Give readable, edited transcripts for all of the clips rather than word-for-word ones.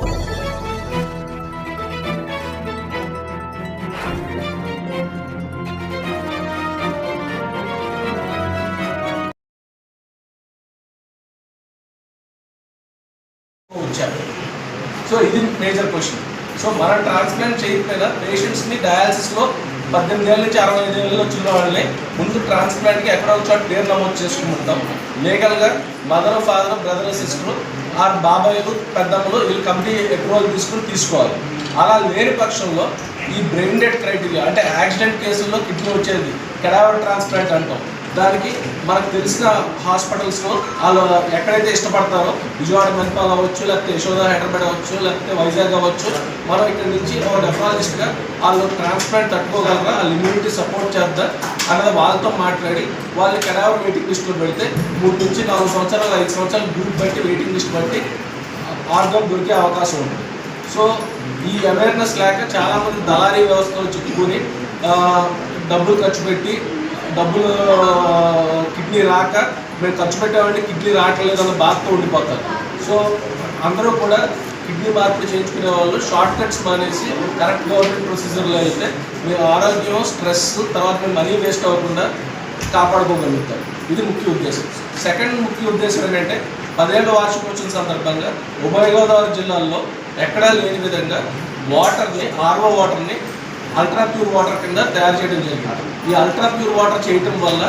వచ్చారు. సో ఇది major question. So మనం ట్రాన్స్ప్లాంట్ చేయకపోయినా పేషెంట్స్ని డయాలసిస్లో 18 ఏళ్ళ నుంచి 65 ఏళ్ళలో వచ్చిన వాళ్ళని ముందు ట్రాన్స్ప్లాంట్కి ఎక్కడో ఒక చోట పేరు నమోదు చేసుకుంటాం. లీగల్గా mother, father, brother, sister or బాబాయిలు, పెద్దమ్మలు వీళ్ళు కమిటీ అప్రూవల్ తీసుకోవాలి. అలా లేని పక్షంలో ఈ బ్రెయిన్ డెడ్ క్రైటీరియా అంటే యాక్సిడెంట్ కేసుల్లో కిడ్నీ వచ్చేది కెడావర్ ట్రాన్స్ప్లాంట్ అంటాం. దానికి మనకు తెలిసిన హాస్పిటల్స్లో వాళ్ళు ఎక్కడైతే ఇష్టపడతారో విజయవాడ మెన్పాల్ అవ్వచ్చు, లేకపోతే యశోద హైదరాబాద్ అవ్వచ్చు, లేకపోతే వైజాగ్ అవ్వచ్చు, మనం ఇక్కడ నుంచి ఒక నెఫ్రాలజిస్ట్గా వాళ్ళు ట్రాన్స్ప్లాంట్ తట్టుకోగలరా, వాళ్ళ ఇమ్యూనిటీ సపోర్ట్ చేద్దా అన్నది వాళ్ళతో మాట్లాడి వాళ్ళు కెడావర్ వెయిటింగ్ లిస్ట్లో పెడితే 3 నుంచి 4 సంవత్సరాలు 5 సంవత్సరాలు గ్రూప్ బట్టి వెయిటింగ్ లిస్ట్ బట్టి ఆర్గన్ దొరికే అవకాశం ఉంటుంది. సో ఈ అవేర్నెస్ లేక చాలామంది దళారీ వ్యవస్థలో చిక్కుకొని డబ్బులు ఖర్చు పెట్టి కిడ్నీ రాక మేము ఖర్చు పెట్టామంటే కిడ్నీ రావట్లేదు అన్న బాధతో ఉండిపోతారు. సో అందరూ కూడా కిడ్నీ మార్పిడి చేయించుకునే వాళ్ళు షార్ట్ కట్స్ మానేసి కరెక్ట్ గవర్నమెంట్ ప్రొసీజర్లో అయితే మీ ఆరోగ్యం, స్ట్రెస్, తర్వాత మీ మనీ వేస్ట్ అవ్వకుండా కాపాడుకోగలుగుతారు. ఇది ముఖ్య ఉద్దేశం. సెకండ్ ముఖ్య ఉద్దేశం ఏంటంటే 10 ఏళ్ల వార్షికోత్సవం సందర్భంగా ఉభయ గోదావరి జిల్లాల్లో ఎక్కడా లేని విధంగా వాటర్ని, ఆర్ఓ వాటర్ని అల్ట్రా ప్యూర్ వాటర్ కింద తయారు చేయడం జరిగింది. ఈ అల్ట్రా ప్యూర్ వాటర్ చేయటం వల్ల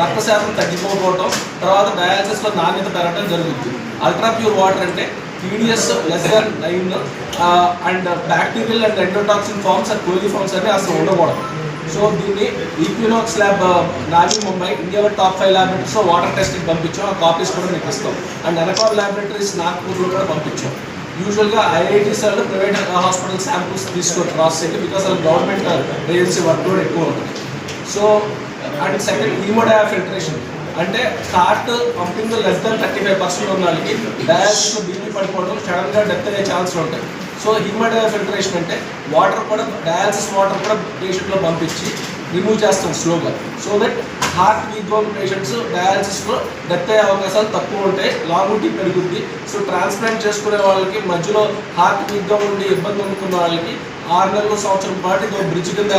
రక్తశాతం తగ్గిపోవడం, తర్వాత డయాలసిస్లో నాణ్యత పెరగడం జరుగుతుంది. అల్ట్రా ప్యూర్ వాటర్ అంటే TDS <9 and bacterial and endotoxin forms and coliforms అని అసలు ఉండకూడదు. సో దీన్ని ఈక్వినాక్స్ ల్యాబ్ నావీ ముంబై ఇండియాలో టాప్ 5 ల్యాబొరేటరీస్లో వాటర్ టెస్ట్కి పంపించాం. ఆ కాపీస్ కూడా మీకు ఇస్తాం. అండ్ ఎనకార్ ల్యాబొరేటరీస్ నాగ్పూర్లో కూడా పంపించాం. యూజువల్గా IITs వాళ్ళు ప్రైవేట్ హాస్పిటల్ శాంపుల్స్ తీసుకోవాలి క్రాస్ చేయండి, బికాస్ అది గవర్నమెంట్ ఏజెన్సీ వర్క్ లోడ్ ఎక్కువ ఉంటుంది. సో అండ్ సెకండ్ హీమోడయా ఫిల్టరేషన్ అంటే హార్ట్ పంపింగ్ లెస్ దాన్ 35% ఉన్న వాళ్ళకి డయాలసిస్లో బీపీ పడిపోవడం, సడన్గా డెత్ అయ్యే ఛాన్స్లు ఉంటాయి. సో హీమోడయా ఫిల్టరేషన్ అంటే వాటర్ కూడా డయాలసిస్ వాటర్ కూడా పేషెంట్లో పంపించి రిమూవ్ చేస్తాం స్లోగా. సో దట్ హార్ట్ వీక్గా ఉన్న పేషెంట్స్ డయాలసిస్లో డెత్ అయ్యే అవకాశాలు తక్కువ ఉంటాయి, లాంగిటీ పెరుగుద్ది. సో ట్రాన్స్ప్లాంట్ చేసుకునే వాళ్ళకి మధ్యలో హార్ట్ వీక్గా ఉండి ఇబ్బంది అందుకున్న వాళ్ళకి 6 నెలలు, సంవత్సరం పాటు ఇది బ్రిడ్జ్ కింద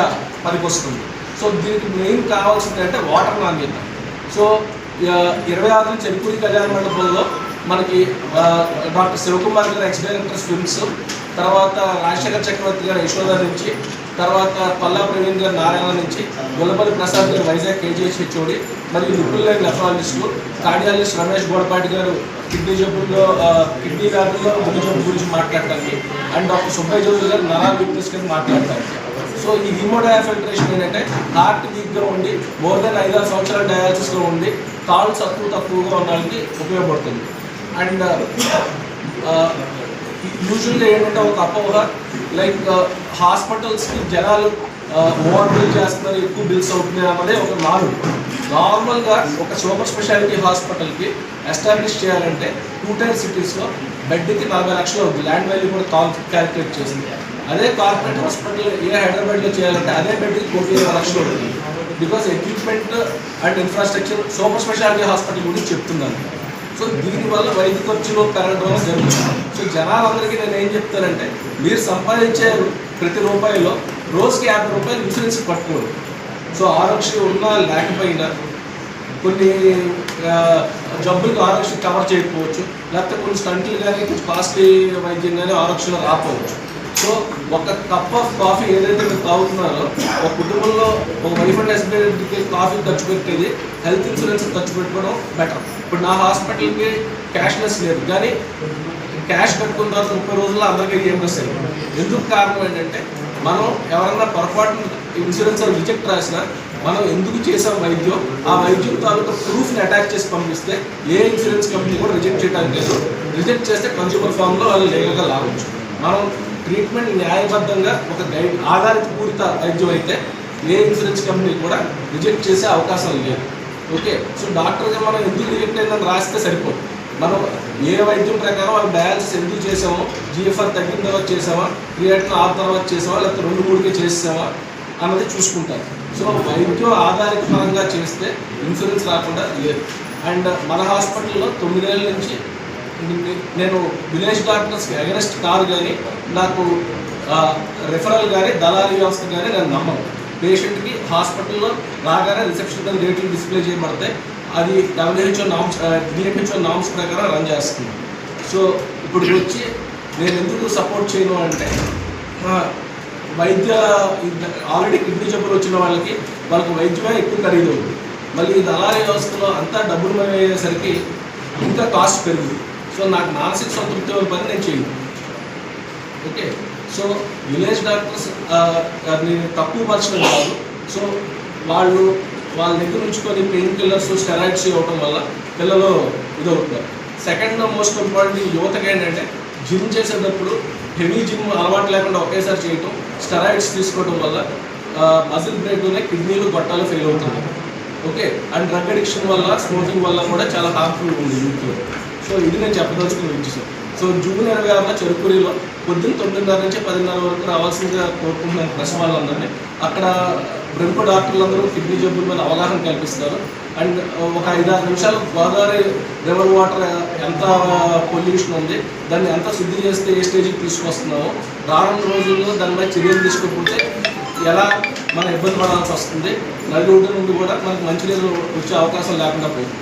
పనికొస్తుంది. సో దీనికి మెయిన్ కావాల్సింది అంటే వాటర్ నాణ్యత. సో 26 చెరుకూరి కళ్యాణ మండపంలో మనకి డాక్టర్ శివకుమార్ గారు ఎక్స్-డైరెక్టర్ స్విమ్స్, తర్వాత రాజశేఖర్ చక్రవర్తి గారు యశోద నుంచి, తర్వాత పల్లా ప్రవీణ్ గారు నారాయణ నుంచి, గొల్లపల్లి ప్రసాద్ గారు వైజాగ్ KGH HOD, మరియు నిపుణులు లేని నెఫ్రాలజిస్టులు, కార్డియాలజిస్ట్ రమేష్ గోడపాటి గారు కిడ్నీ జబ్బుల్లో కిడ్నీ వ్యాధుల్లో గుండె జబ్బు గురించి మాట్లాడటానికి, అండ్ డాక్టర్ సుబ్బయ్య చౌదరి గారు నరాల వీక్నెస్ కింద మాట్లాడటానికి. సో ఈ హీమోడయా ఫిల్టరేషన్ ఏంటంటే హార్ట్ వీక్గా ఉండి మోర్ దెన్ 5-6 సంవత్సరాల డయాలసిస్లో ఉండి కాళ్ళు తక్కువగా ఉన్న వాళ్ళకి ఉపయోగపడుతుంది. అండ్ యూజువల్గా ఏంటంటే ఒక అపోహ లైక్ హాస్పిటల్స్కి జనాలు ఓవర్ బిల్ చేస్తున్నారు, ఎక్కువ బిల్స్ అవుతున్నాయి అన్నదే ఒక నార్మల్గా ఒక సూపర్ స్పెషాలిటీ హాస్పిటల్కి ఎస్టాబ్లిష్ చేయాలంటే 2 tier సిటీస్లో బెడ్కి 40 లక్షలు అవుతుంది. ల్యాండ్ వాల్యూ కూడా క్యాలిక్యులేట్ చేసింది. అదే కార్పొరేట్ హాస్పిటల్ హైదరాబాద్లో చేయాలంటే అదే బెడ్కి 1,20 లక్షలు అవుతుంది. Because equipment and infrastructure super speciality hospital గురించి చెప్తున్నాను. సో దీనివల్ల వైద్య ఖర్చులు పెరగడం జరుగుతుంది. సో జనాలందరికీ నేను ఏం చెప్తానంటే, మీరు సంపాదించే ప్రతి రూపాయిలో రోజుకి 50 రూపాయలు ఇన్సూరెన్స్ పట్టుకోండి. సో ఆరోగ్యం ఉన్నా లేకపోయినా కొన్ని జబ్బులకు ఆరోగ్యం కవర్ చేయకపోవచ్చు, లేకపోతే కొన్ని స్టంట్లు కానీ కొంచెం కాస్ట్లీ వైద్యం కానీ ఆరోగ్యంలో రాకపోవచ్చు. సో ఒక కప్ ఆఫ్ కాఫీ ఏదైతే మీరు తాగుతున్నారో, ఒక కుటుంబంలో ఒక వైఫ్ అండ్ హస్బెండ్కి కాఫీ ఖర్చు పెట్టేది హెల్త్ ఇన్సూరెన్స్ ఖర్చు పెట్టుకోవడం బెటర్. ఇప్పుడు నా హాస్పిటల్కి క్యాష్లెస్ లేదు, కానీ క్యాష్ కట్టుకున్న తర్వాత 30 రోజుల్లో అందరికీ EMS అయ్యింది. ఎందుకు కారణం ఏంటంటే, మనం ఎవరన్నా పొరపాటు ఇన్సూరెన్స్ రిజెక్ట్ రాసినా మనం ఎందుకు చేసాం వైద్యం, ఆ వైద్యం తాలూకా ప్రూఫ్ని అటాచ్ చేసి పంపిస్తే ఏ ఇన్సూరెన్స్ కంపెనీ కూడా రిజెక్ట్ చేయడానికి లేదు. రిజెక్ట్ చేస్తే కన్స్యూమర్ ఫామ్లో వాళ్ళు లీగల్గా లాగొచ్చు. మనం ట్రీట్మెంట్ న్యాయబద్ధంగా ఒక గైడ్ ఆధారిత పూరిత వైద్యం అయితే ఏ ఇన్సూరెన్స్ కంపెనీ కూడా రిజెక్ట్ చేసే అవకాశం లేదు. ఓకే, సో డాక్టర్గా మనం ఎందుకు రిజెక్ట్ అయిందని రాస్తే సరిపోదు. మనం ఏ వైద్యం ప్రకారం వాళ్ళు డయాలసిస్ ఎందుకు చేసామో, GFR తగ్గిన తర్వాత చేసామా, క్రియాటిన్ ఆ తర్వాత చేసామా, లేకపోతే 2-3కే చేసామా అన్నది చూసుకుంటారు. సో వైద్యం ఆధారిత పరంగా చేస్తే ఇన్సూరెన్స్ రాకుండా లేదు. అండ్ మన హాస్పిటల్లో 9 ఏళ్ళ నుంచి నేను విలేజ్ డాక్టర్స్కి అగెనెస్ట్ కాదు, కానీ నాకు రెఫరల్ కానీ దళారీ వ్యవస్థ కానీ నేను నమ్మను. పేషెంట్కి హాస్పిటల్లో రాగానే రిసెప్షన్ మీద రేట్లు డిస్ప్లే చేయబడతాయి, అది WHO నామ్స్ DHO నామ్స్ ప్రకారం రన్ చేస్తుంది. సో ఇప్పుడు వచ్చి నేను ఎందుకు సపోర్ట్ చేయను అంటే, వైద్య ఆల్రెడీ కిడ్నీ జబ్బులు వచ్చిన వాళ్ళకి వైద్యమే ఎక్కువ ఖరీదు అవుతుంది. మళ్ళీ ఈ దళారీ వ్యవస్థలో అంతా డబ్బులు అయ్యేసరికి ఇంకా కాస్ట్ పెరుగుతుంది. సో నాకు మానసిక సంతృప్తి వాళ్ళ పని నేను చేయను. ఓకే, సో విలేజ్ డాక్టర్స్ తక్కువ పరచడం కాదు. సో వాళ్ళ దగ్గర ఉంచుకొని పెయిన్ కిల్లర్స్ స్టెరాయిడ్స్ ఇవ్వటం వల్ల పిల్లలు ఇదవుతున్నారు. సెకండ్ మోస్ట్ ఇంపార్టెంట్ యువతకి ఏంటంటే, జిమ్ చేసేటప్పుడు హెవీ జిమ్ అలవాటు లేకుండా ఒకేసారి చేయటం, స్టెరాయిడ్స్ తీసుకోవడం వల్ల మజిల్ బ్రేక్లోనే కిడ్నీలు గొట్టాలు ఫెయిల్ అవుతున్నాయి. ఓకే, అండ్ డ్రగ్ అడిక్షన్ వల్ల, స్మోకింగ్ వల్ల కూడా చాలా హార్మ్ఫుల్ ఉంది యూత్లో. సో ఇది నేను చెప్పదలుచుకున్న విషయం. సో జూన్ 26న చెరుకురిలో పొద్దున్న 9:30 నుంచి 10:30 వరకు రావాల్సిందిగా కోరుకుంటున్నాను ప్రెస్ వాళ్ళందరినీ. అక్కడ బ్రెంకో డాక్టర్లందరూ కిడ్నీ జబ్బుల మీద అవగాహన కల్పిస్తారు. అండ్ ఒక 5-6 నిమిషాలు గోదావరి రివర్ వాటర్ ఎంత పొల్యూషన్ ఉంది, దాన్ని ఎంత శుద్ధి చేస్తే ఏ స్టేజ్కి తీసుకొస్తున్నామో, రానున్న రోజుల్లో దాని మీద చర్యలు తీసుకోకపోతే ఎలా మనం ఇబ్బంది పడాల్సి వస్తుంది, నలుగురి నుండి కూడా మనకు మంచి నీళ్ళు వచ్చే అవకాశం లేకుండా పోయింది.